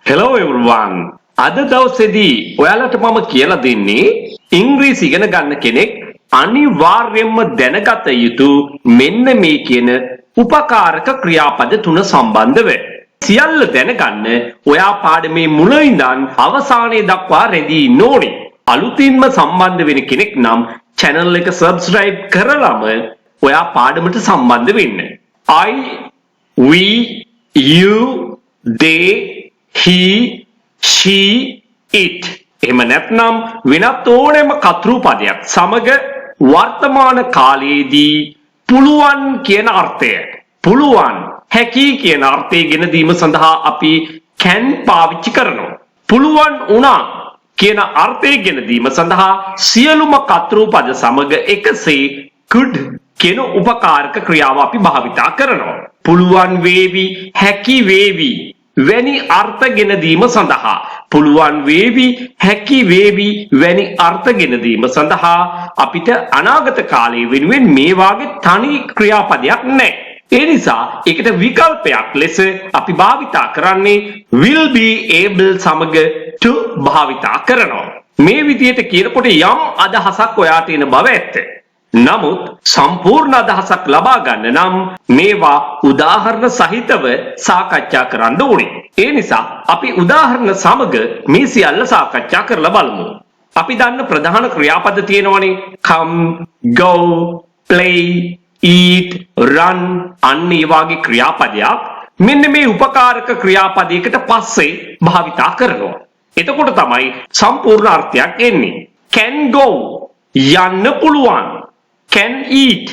Hello everyone. අද දවසේදී ඔයාලට මම කියලා දෙන්නේ ඉංග්‍රීසි ඉගෙන ගන්න කෙනෙක් අනිවාර්යයෙන්ම දැනගත යුතු මෙන්න මේ කියන උපකාරක ක්‍රියාපද තුන සම්බන්ධව. සියල්ල දැනගන්න ඔයා පාඩමේ මුල ඉඳන් අවසානයේ දක්වා රැඳී ඉන්න ඕනේ. අලුතින්ම සම්බන්ධ වෙන කෙනෙක් නම් channel එක subscribe කරලම ඔයා පාඩමට සම්බන්ධ වෙන්න. I, we, you, they, he, she, it. එහෙම නැත්නම් වෙනත් ඕනෑම කතෘ පදයක් සමග වර්තමාන කාලයේදී පුළුවන් කියන අර්ථය පුළුවන් හැකි කියන අර්ථය ගෙන දීම සඳහා අපි can පාවිච්චි කරනවා. පුළුවන් වුණා කියන අර්ථය ගෙන දීම සඳහා සියලුම කතෘ පද සමග එකසේ could කියන උපකාරක ක්‍රියාව අපි භාවිතා කරනවා. පුළුවන් වේවි හැකි වේවි වැනි අර්ථ ගෙන දීම සඳහා පුළුවන් වේවි හැකි වේවි වැනි අර්ථ ගෙන දීම සඳහා අපිට අනාගත කාලයේ වෙනුවෙන් මේ වාගේ තනි ක්‍රියාපදයක් නැහැ. ඒ නිසා ඒකට විකල්පයක් ලෙස අපි භාවිතා කරන්නේ will be able සමග to භාවිතා කරනවා. මේ විදිහට කියනකොට යම් අදහසක් ඔයාට එන බව ඇත්ත. නමුත් සම්පූර්ණ අදහසක් ලබා ගන්න නම් මේවා උදාහරණ සහිතව සාකච්ඡා කරන්න ඕනේ. ඒ නිසා අපි උදාහරණ සමග මේ සියල්ල සාකච්ඡා කරලා බලමු. අපි දන්න ප්‍රධාන ක්‍රියාපද තියෙනවනේ come, go, play, eat, run අන්න ඒ වගේ ක්‍රියාපදයක් මෙන්න මේ උපකාරක ක්‍රියාපදයකට පස්සේ භාවිතා කරනවා. එතකොට තමයි සම්පූර්ණ අර්ථයක් එන්නේ. can go යන්න පුළුවන්. can eat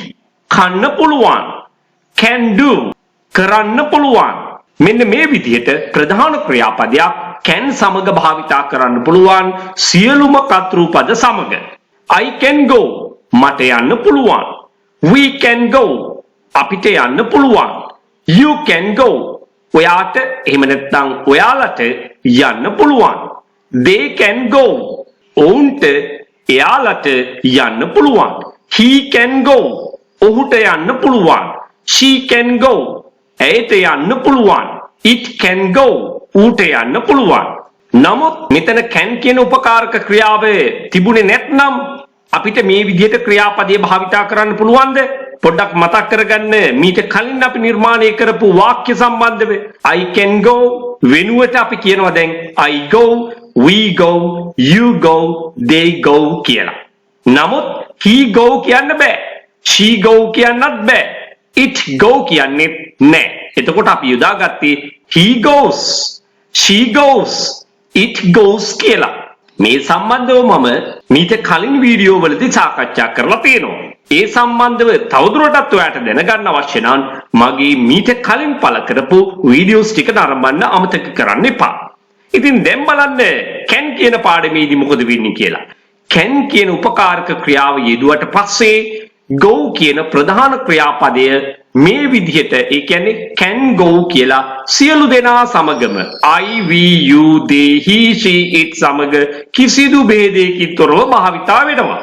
කන්න පුළුවන්. can do කරන්න පුළුවන්. මෙන්න මේ විදිහට ප්‍රධාන ක්‍රියාපදයක් can සමග භාවිතා කරන්න පුළුවන් සියලුම කතෘ පද සමග. I can go මට යන්න පුළුවන්. We can go අපිට යන්න පුළුවන්. You can go ඔයාට එහෙම නැත්නම් ඔයාලට යන්න පුළුවන්. They can go ඔවුන්ට එයාලට යන්න පුළුවන්. He can go ඔහුට යන්න පුළුවන්. She can go ඇයට යන්න පුළුවන්. It can go ඌට යන්න පුළුවන්. නමුත් මෙතන can කියන උපකාරක ක්‍රියාව තිබුණේ නැත්නම් අපිට මේ විදිහට ක්‍රියාපදයේ භාවිතා කරන්න පුළුවන්ද? පොඩ්ඩක් මතක් කරගන්න මීට කලින් අපි නිර්මාණය කරපු වාක්‍ය සම්බන්ධව I can go වෙනුවට අපි කියනවා දැන් I go, we go, you go, they go කියලා. නමුත් he go කියන්න බෑ. she go කියන්නත් බෑ. it go කියන්නේ නෑ. එතකොට අපි යොදාගත්තේ he goes, she goes, it goes කියලා. මේ සම්බන්ධව මම මීට කලින් වීඩියෝ වලදී සාකච්ඡා කරලා තියෙනවා. ඒ සම්බන්ධව තවදුරටත් ඔයාලට දැනගන්න අවශ්‍ය නම් මගේ මීට කලින් පළ කරපු වීඩියෝස් ටික නරඹන්න අමතක කරන්න එපා. ඉතින් දැන් බලන්න can කියන පාඩමේදී මොකද වෙන්නේ කියලා. can කියන උපකාරක ක්‍රියාව යෙදුවට පස්සේ go කියන ප්‍රධාන ක්‍රියාපදය මේ විදිහට ඒ කියන්නේ can go කියලා සියලු දෙනා සමගම I, we, you, they, he, she, it සමග කිසිදු ભેදයකින් තොරව භාවිතා වෙනවා.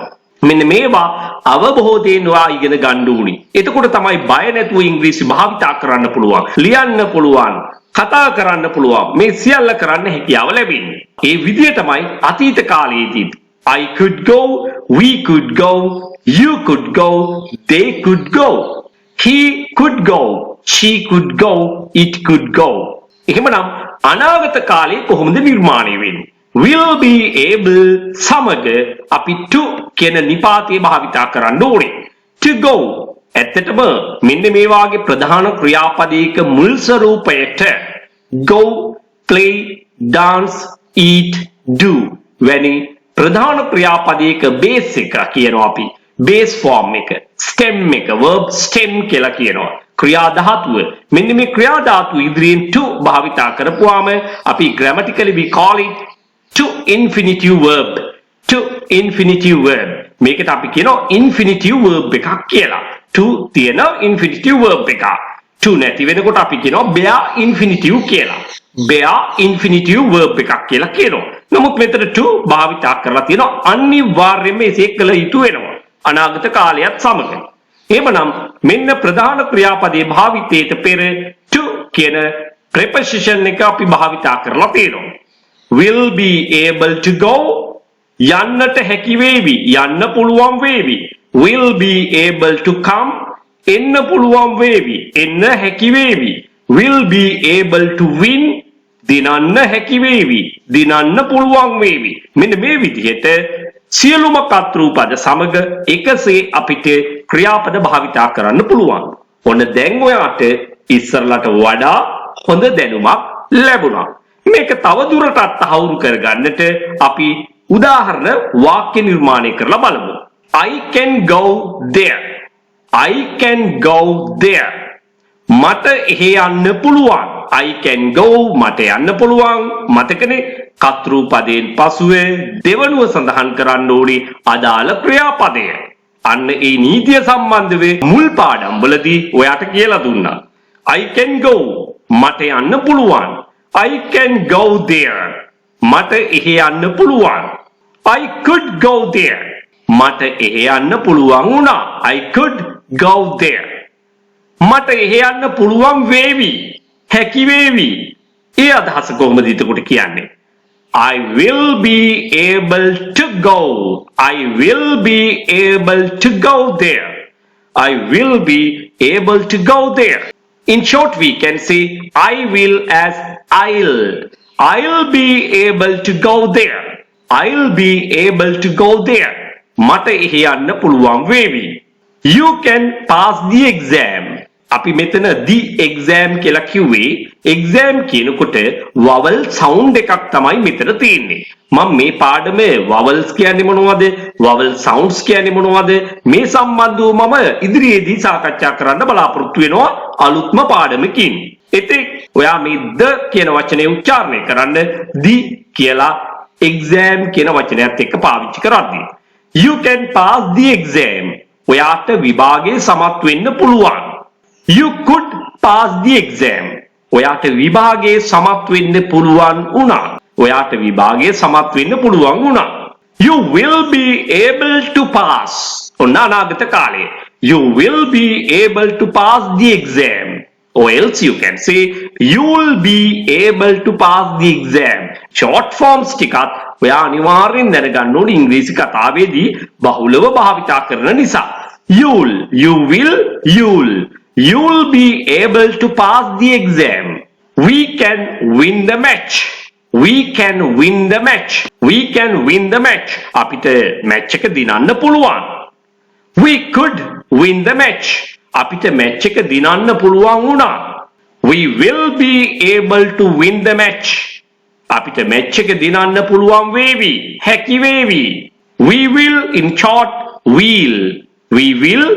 මෙන්න මේවා අවබෝධයෙන් ඔයා ඉගෙන ගන්න ඕනි. එතකොට තමයි බය නැතුව ඉංග්‍රීසි භාවිතා කරන්න පුළුවන්, ලියන්න පුළුවන්, කතා කරන්න පුළුවන්. මේ සියල්ල කරන්න හැකියාව ලැබෙන්නේ. ඒ විදිය තමයි අතීත කාලයේදී I could go, we could go, you could go, they could go. He could go, she could go, it could go. එහෙමනම් අනාගත කාලේ කොහොමද නිර්මාණය වෙන්නේ? Will be able සමග අපි to කියන නිපාතය භාවිතා කරන්න ඕනේ. To go ඇත්තටම මෙන්න මේ වාගේ ප්‍රධාන ක්‍රියාපදයක මුල් ස්වරූපයට go, play, dance, eat, do වැනි ප්‍රධාන ක්‍රියාපදයක බේස් එක කියනවා අපි. බේස් ෆෝම් එක, ස්ටෙම් එක, verb stem කියලා කියනවා. ක්‍රියා ධාතුව. මෙන්න මේ ක්‍රියා ධාතුව ඉදිරියෙන් to භාවිතා කරපුවාම අපි grammatically we call it to infinitive verb. To infinitive verb. මේකට අපි කියනවා infinitive verb එකක් කියලා. to තියෙන infinitive verb එකක්. to නැති වෙනකොට අපි කියනවා bare infinitive කියලා. bare infinitive verb එකක් කියලා කියනවා. නමුත් මෙතන to භාවිතා කරලා තියෙනවා අනිවාර්යයෙන්ම ඒක කළ යුතු වෙනවා. අනාගත කාලයත් සමග. එහෙමනම් මෙන්න ප්‍රධාන ක්‍රියාපදයේ භාවිතයට පෙර to කියන preposition එක අපි භාවිතා කරලා තියෙනවා. will be able to go යන්නට හැකි වේවි යන්න පුළුවන් වේවි. will be able to come එන්න පුළුවන් වේවි එන්න හැකි වේවි. will be able to win දිනන්න හැකි වේවි දිනන්න පුළුවන් වේවි. මෙන්න මේ විදිහට සියලුම කර්තෘපද සමග එකසේ අපිට ක්‍රියාපද භාවිතා කරන්න පුළුවන්. ඔන්න දැන් ඔයාට ඉස්සරලට වඩා හොඳ දැනුමක් ලැබුණා. මේක තව දුරටත් තහවුරු කරගන්නට අපි උදාහරණ වාක්‍ය නිර්මාණය කරලා බලමු. I can go there. I can go there. මට එහෙ යන්න පුළුවන්. I can go මට යන්න පුළුවන්. මතකනේ කර්තෘපදයෙන් පසුව දෙවනුව සඳහන් කරන්න ඕනේ අදාළ ක්‍රියාපදය. අන්න ඒ නීතිය සම්බන්ධව මුල් පාඩම් වලදී ඔයාට කියලා දුන්නා. I can go මට යන්න පුළුවන්. I can go there මට එහෙ යන්න පුළුවන්. I could go there මට එහෙ යන්න පුළුවන් වුණා. I could go there මට එහෙ යන්න පුළුවන් වේවි හැකි වේවි. ඒ අදහස කොහොමද එතකොට කියන්නේ? I will be able to go. I will be able to go there. I will be able to go there. In short, we can say I will as I'll. I'll be able to go there. I'll be able to go there. මට එහෙ යන්න පුළුවන් වේවි. You can pass the exam. අපි මෙතන the exam කියලා කිව්වේ exam කියනකොට vowel sound එකක් තමයි මෙතන තියෙන්නේ. මම මේ පාඩමේ vowels කියන්නේ මොනවද? vowel sounds කියන්නේ මොනවද? මේ සම්බන්ධව මම ඉදිරියේදී සාකච්ඡා කරන්න බලාපොරොත්තු වෙනවා අලුත්ම පාඩමකින්. එතෙක් ඔයා මේ the කියන වචනේ උච්චාරණය කරන්න the කියලා exam කියන වචනයත් එක්ක පාවිච්චි කරද්දී. You can pass the exam. ඔයාට විභාගයේ සමත් වෙන්න පුළුවන්. You could pass the exam. ඔයාට විභාගයේ සමත් වෙන්න පුළුවන් වුණා. ඔයාට විභාගයේ සමත් වෙන්න පුළුවන් වුණා. You will be able to pass. ඔන්න අනාගත කාලයේ. You will be able to pass the exam. Or else you can say you will be able to pass the exam. Short forms ටිකත් ඔයා අනිවාර්යෙන් දැනගන්න ඕනේ ඉංග්‍රීසි කතාවේදී බහුලව භාවිතා කරන නිසා. You'll, you will, you'll. You'll be able to pass the exam. We can win the match. We can win the match. We can win the match. අපිට match එක දිනන්න පුළුවන්. We could win the match. අපිට match එක දිනන්න පුළුවන් වුණා. We will be able to win the match. අපිට match එක දිනන්න පුළුවන් වේවි. හැකි වේවි. We will, in short, we'll. We will.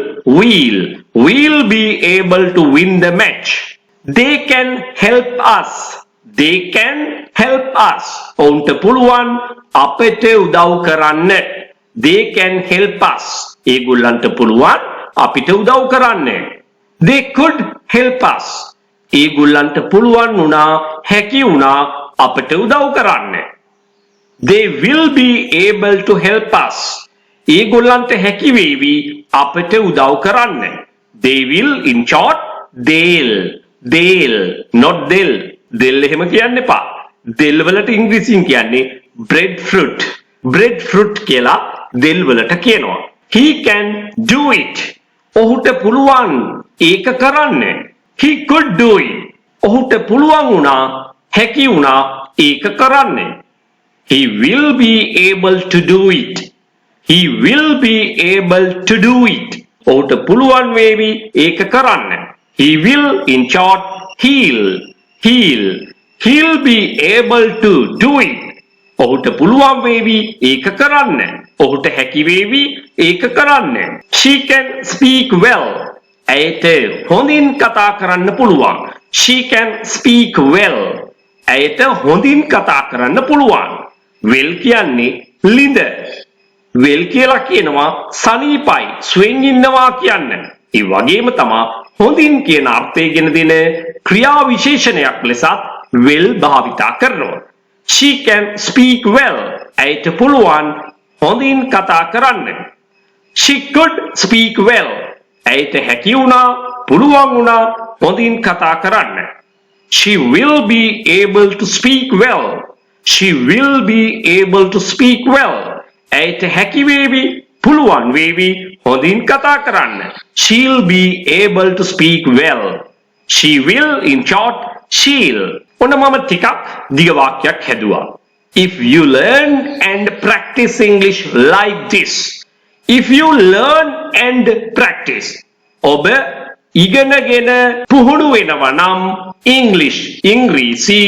We'll be able to win the match. They can help us. They can help us. ඔවුන්ට පුළුවන් අපට උදව් කරන්න. They can help us. ඒගොල්ලන්ට පුළුවන් අපිට උදව් කරන්න. They could help us. ඒගොල්ලන්ට පුළුවන් වුණා හැකි වුණා අපට උදව් කරන්න. They will be able to help us. ඒගොල්ලන්ට හැකි වේවි අපට උදව් කරන්න. They will, in short, they'll, not they'll. They'll එහෙම කියන්න එපා. They'll වලට ඉංග්‍රීසියෙන් කියන්නේ breadfruit. Breadfruit කියලා they'll වලට කියනවා. He can do it. ඔහුට පුළුවන් ඒක කරන්න. He could do it. ඔහුට පුළුවන් වුණා හැකි වුණා ඒක කරන්න. He will be able to do it. He will be able to do it. ඔහුට පුළුවන් වේවි ඒක කරන්න. He will, in short, he'll be able to do it. ඔහුට පුළුවන් වේවි ඒක කරන්න. ඔහුට හැකි වේවි ඒක කරන්න. She can speak well. ඇයට හොඳින් කතා කරන්න පුළුවන්. She can speak well. ඇයට හොඳින් කතා කරන්න පුළුවන්. well කියන්නේ ලිඳ. well කියලා කියනවා සනීපයි ස්වෙන් ඉන්නවා කියන්න. ඒ වගේම තමයි හොඳින් කියන අර්ථයගෙන දෙන ක්‍රියා විශේෂණයක් ලෙසත් well භාවිතා කරනවා. She can speak well. ඇයට පුළුවන් හොඳින් කතා කරන්න. She could speak well. ඇයට හැකි වුණා පුළුවන් වුණා හොඳින් කතා කරන්න. She will be able to speak well. She will be able to speak well. ඇයට හැකි වේවි, පුළුවන් වේවි හොඳින් කතා කරන්න. She'll be able to speak well. She will, in short, she'll. ඔන්න මම ටිකක් දිග වාක්‍යයක් හැදුවා. If you learn and practice English like this. If you learn and practice. ඔබ ඉගෙනගෙන පුහුණු වෙනවා නම් English ඉංග්‍රීසි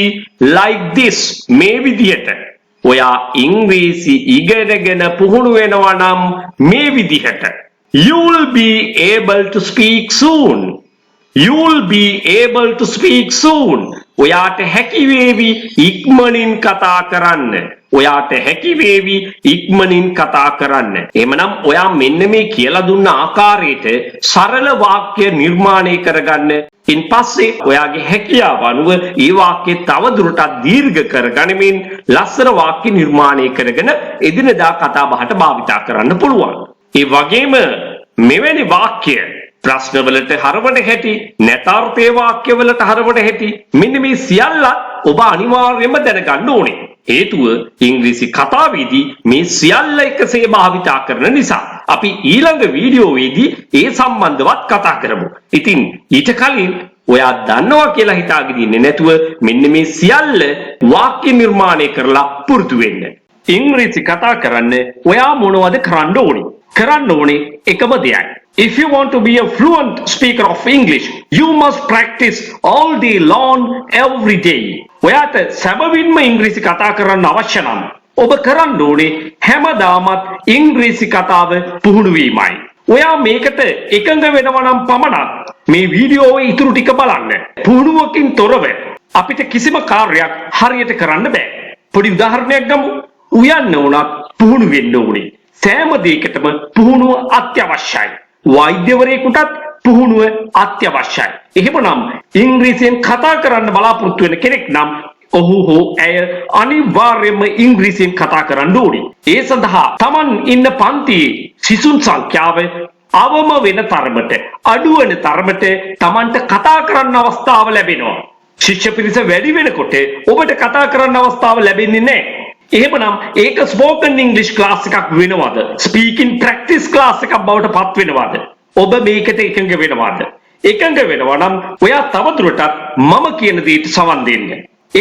like this මේ විදිහට. ඔයා ඉංග්‍රීසි ඉගෙනගෙන පුහුණු වෙනවා නම් මේ විදිහට. You will be able to speak soon. You will be able to speak soon. ඔයාට හැකි වේවි ඉක්මනින් කතා කරන්න. ඔයාට හැකි වේවි ඉක්මනින් කතා කරන්න. එහෙමනම් ඔයා මෙන්න මේ කියලා දුන්න ආකාරයට සරල වාක්‍ය නිර්මාණය කරගන්න. ඉන් පස්සේ ඔයාගේ හැකියාව අනුව ඒ වාක්‍ය තව දුරටත් දීර්ඝ කරගනිමින් ලස්සන වාක්‍ය නිර්මාණය කරගෙන එදිනදා කතා බහට භාවිතා කරන්න පුළුවන්. ඒ වගේම මෙවැනි වාක්‍ය ප්‍රශ්නවලට හරවන හැටි, නැතාර්ථයේ වාක්‍යවලට හරවන හැටි මෙන්න මේ සියල්ලත් ඔබ අනිවාර්යයෙන්ම දැනගන්න ඕනේ. හේතුව ඉංග්‍රීසි කතාවේදී මේ සියල්ල එකසේ භාවිතා කරන නිසා. අපි ඊළඟ වීඩියෝවේදී ඒ සම්බන්ධවත් කතා කරමු. ඉතින් ඊට කලින් ඔයා දන්නවා කියලා හිතාගෙන ඉන්නේ නැතුව මෙන්න මේ සියල්ල වාක්‍ය නිර්මාණය කරලා පුරුදු වෙන්න. ඉංග්‍රීසි කතා කරන්න ඔයා මොනවද කරන්න ඕනේ? කරන්න ඕනේ එකම දෙයයි. If you want to be a fluent speaker of English, you must practice all day long every day. ඔයාට සැබවින්ම ඉංග්‍රීසි කතා කරන්න අවශ්‍ය නම් ඔබ කරන්න ඕනේ හැමදාමත් ඉංග්‍රීසි කතාව පුහුණු වීමයි. ඔයා මේකට එකඟ වෙනවා නම් පමණක් මේ වීඩියෝවේ ඉතුරු ටික බලන්න. පුහුණුවකින් තොරව අපිට කිසිම කාර්යයක් හරියට කරන්න බෑ. පොඩි උදාහරණයක් ගමු. උයන්න උනත් පුහුණු වෙන්න ඕනේ. සෑම දෙයකටම පුහුණුව අත්‍යවශ්‍යයි. වෛද්‍යවරයෙකුටත් පුහුණුව අත්‍යවශ්‍යයි. එහෙමනම් ඉංග්‍රීසියෙන් කතා කරන්න බලාපොරොත්තු වෙන කෙනෙක් නම් ඔහු හෝ ඇය අනිවාර්යයෙන්ම ඉංග්‍රීසියෙන් කතා කරන්න ඕනේ. ඒ සඳහා Taman ඉන්න පන්තියේ සිසුන් සංඛ්‍යාව අවම වෙන තරමට, අඩු වෙන තරමට Tamanට කතා කරන්න අවස්ථාව ලැබෙනවා. ශිෂ්‍ය පිරිස වැඩි වෙනකොට ඔබට කතා කරන්න අවස්ථාව ලැබෙන්නේ නැහැ. එහෙමනම් ඒක ස්පෝකන් ඉංග්ලිෂ් ක්ලාස් එකක් වෙනවද? ස්පීකින් ප්‍රැක්ටිස් ක්ලාස් එකක් බවට පත් වෙනවද? ඔබ මේකට එකඟ වෙනවද? එකඟ වෙනවා නම් ඔයා තවදුරටත් මම කියන දේට සවන් දෙන්න.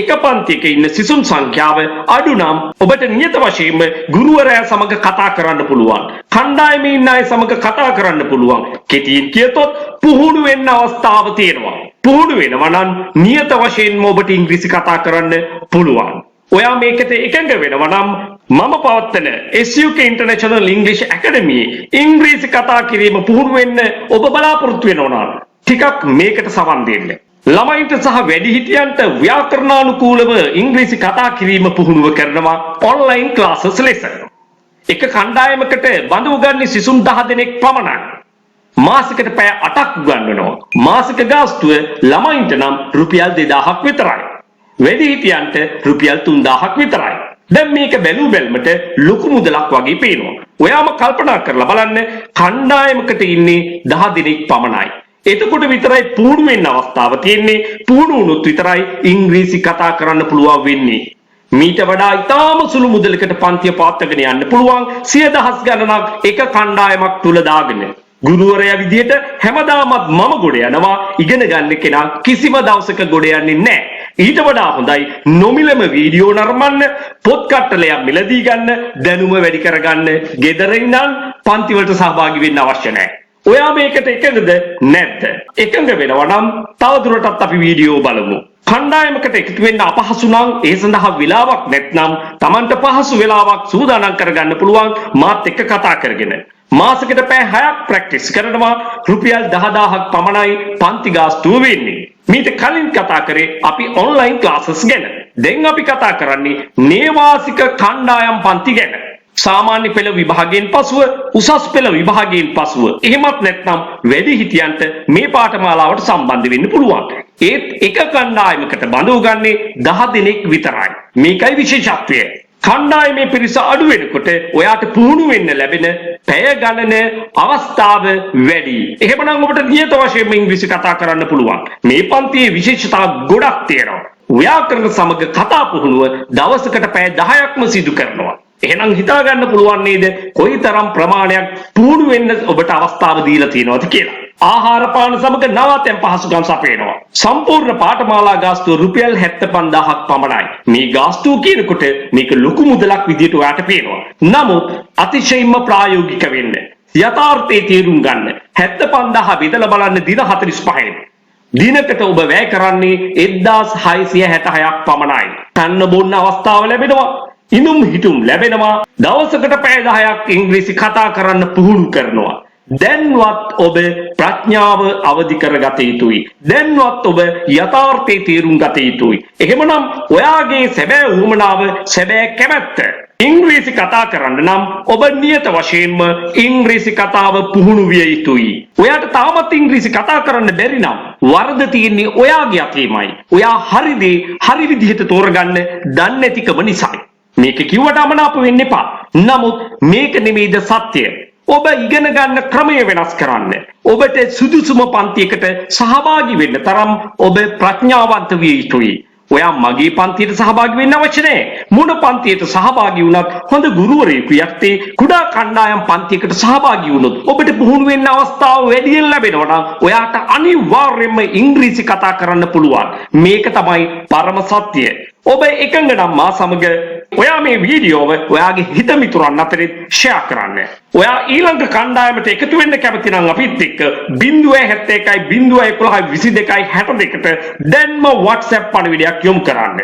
එක පන්තියක ඉන්න සිසුන් සංඛ්‍යාව අඩු නම් ඔබට නියත වශයෙන්ම ගුරුවරයා සමග කතා කරන්න පුළුවන්. කණ්ඩායමේ ඉන්න අය සමග කතා කරන්න පුළුවන්. කෙටියෙන් කියතොත් පුහුණු වෙන්න අවස්ථාව තියෙනවා. පුහුණු වෙනවා නම් නියත වශයෙන්ම ඔබට ඉංග්‍රීසි කතා කරන්න පුළුවන්. ඔයා මේකට එකඟ වෙනවා නම් මම පවත්වන SUK International English Academy ඉංග්‍රීසි කතා කිරීම පුහුණු වෙන්න ඔබ බලාපොරොත්තු වෙනවා නම් ටිකක් මේකට සවන් දෙන්න. ළමයින්ට සහ වැඩිහිටියන්ට ව්‍යාකරණානුකූලව ඉංග්‍රීසි කතා කිරීම පුහුණුව කරනවා ඔන්ලයින් ක්ලාසස් ලෙස. එක කණ්ඩායමකට බඳු උගන්වන්නේ සිසුන් 10 දෙනෙක් පමණයි. මාසිකට පැය 8ක් උගන්වනවා. මාසික ගාස්තුව ළමයින්ට නම් රුපියල් 2000ක් විතරයි. වැඩිහිටියන්ට රුපියල් 3000ක් විතරයි. දැන් මේක බැලු බැලමට ලොකු මුදලක් වගේ පේනවා. ඔයාම කල්පනා කරලා බලන්න කණ්ඩායමකට ඉන්නේ 10 දෙනෙක් පමණයි. එතකොට විතරයි පුහුණු වෙන්න අවස්ථාව තියෙන්නේ. පුහුණු වුණොත් විතරයි ඉංග්‍රීසි කතා කරන්න පුළුවන් වෙන්නේ. මීට වඩා ඉතාම සුළු මුදලකට පන්තිය පවත්වාගෙන යන්න පුළුවන් 100,000 ගණනක් එක කණ්ඩායමක් තුල දාගෙන. ගුරුවරයා විදියට හැමදාමත් මම ගොඩ යනවා. ඉගෙන ගන්න කෙනා කිසිම දවසක ගොඩ යන්නේ නැහැ. ඊට වඩා හොඳයි නොමිලම වීඩියෝ නරඹන්න, පොත් කට්ටලයක් මිලදී ගන්න, දැනුම වැඩි කරගන්න. ගෙදර ඉඳන් පන්ති වලට සහභාගී වෙන්න අවශ්‍ය නැහැ. ඔයා මේකට එකඟද නැද්ද? එකඟ වෙනවා නම් තවදුරටත් අපි වීඩියෝ බලමු. කණ්ඩායමකට එකතු වෙන්න අපහසු නම් ඒ සඳහා වෙලාවක් නැත්නම් Tamanට පහසු වෙලාවක් සූදානම් කරගන්න පුළුවන් මාත් එක්ක කතා කරගෙන. මාසෙකට පැය 6ක් ප්‍රැක්ටිස් කරනවා. රුපියල් 10000ක් පමණයි පන්ති ගාස්තුව වෙන්නේ. මීට කලින් කතා කරේ අපි ඔන්ලයින් ක්ලාසස් ගැන. දැන් අපි කතා කරන්නේ නේවාසික කණ්ඩායම් පන්ති ගැන. සාමාන්‍ය පෙළ විභාගයෙන් පසුව උසස් පෙළ විභාගයෙන් පසුව එහෙමත් නැත්නම් වැඩිහිටියන්ට මේ පාඨමාලාවට සම්බන්ධ වෙන්න පුළුවන්. ඒත් එක කණ්ඩායමකට බඳ උගන්නේ 10 දෙනෙක් විතරයි. මේකයි විශේෂත්වය. කණ්ඩායමේ පිරිස අඩු වෙනකොට ඔයාට පුහුණු වෙන්න ලැබෙන පැය ගණන අවස්ථාව වැඩි. එහෙමනම් ඔබට නියත වශයෙන්ම ඉංග්‍රීසි කතා කරන්න පුළුවන්. මේ පන්තියේ විශේෂතා ගොඩක් තියෙනවා. ව්‍යාකරණ සමග කතා පුහුණුව දවසකට පැය 10ක්ම සිදු කරනවා. එහෙනම් හිතා ගන්න පුළුවන් නේද කොයිතරම් ප්‍රමාණයක් පුහුණු වෙන්න ඔබට අවස්ථාව දීලා තියෙනවද කියලා. ආහාර පාන සමග නවාතැන් පහසුකම් සපයනවා. සම්පූර්ණ පාඨමාලා ගාස්තුව රුපියල් 75000ක් පමණයි. මේ ගාස්තුව කියනකොට මේක ලොකු මුදලක් විදියට ඔයාට පේනවා. නමුත් අතිශයින්ම ප්‍රායෝගික වෙන්න. යථාර්ථයේ තේරුම් ගන්න. 75000 බෙදලා බලන්න දින 45යි. දිනකට ඔබ වැය කරන්නේ 1666ක් පමණයි. කන්න බොන්න අවස්ථාව ලැබෙනවා. ඉනුම් හිටුම් ලැබෙනවා. දවසකට පැය 10ක් ඉංග්‍රීසි කතා කරන්න පුහුණු කරනවා. දැන්වත් ඔබ ප්‍රඥාව අවදි කරගත යුතුයි. දැන්වත් ඔබ යථාර්ථයේ තේරුම් ගත යුතුයි. එහෙමනම් ඔයාගේ සැබෑ උවමනාව සැබෑ කැමැත්ත ඉංග්‍රීසි කතා කරන්න නම් ඔබ නියත වශයෙන්ම ඉංග්‍රීසි කතාව පුහුණු විය යුතුයි. ඔයාට තාමත් ඉංග්‍රීසි කතා කරන්න බැරි නම් වරද තියෙන්නේ ඔයාගේ අතේමයි. ඔයා හරි දේ හරි විදිහට තෝරගන්න දන්නේ නැතිකම නිසායි. මේක කිව්වට අමනාප වෙන්න එපා. නමුත් මේක නෙමෙයිද සත්‍ය. ඔබ ඉගෙන ගන්න ක්‍රමය වෙනස් කරන්න. ඔබට සුදුසුම පන්තියකට සහභාගී වෙන්න තරම් ඔබ ප්‍රඥාවන්ත විය යුතුයි. ඔයා මගේ පන්තියට සහභාගී වෙන්න අවශ්‍ය නැහැ. මොන පන්තියට සහභාගී වුණත් හොඳ ගුරුවරයෙකු යත්තේ කුඩා කණ්ඩායම් පන්තියකට සහභාගී වුණොත් ඔබට පුහුණු වෙන්න අවස්ථාව වැඩියෙන් ලැබෙනවා නම් ඔයාට අනිවාර්යයෙන්ම ඉංග්‍රීසි කතා කරන්න පුළුවන්. මේක තමයි පරම සත්‍යය. ඔබ එකඟ නම් මා සමග ඔයා මේ වීඩියෝව ඔයාගේ හිත මිතුරන් අතරේ ෂෙයා කරන්න. ඔයා ඊළඟ කණ්ඩායමට එකතු වෙන්න කැමති නම් අපිත් එක්ක 071 011 22 62ට දැන්ම WhatsApp පණිවිඩයක් යොමු කරන්න.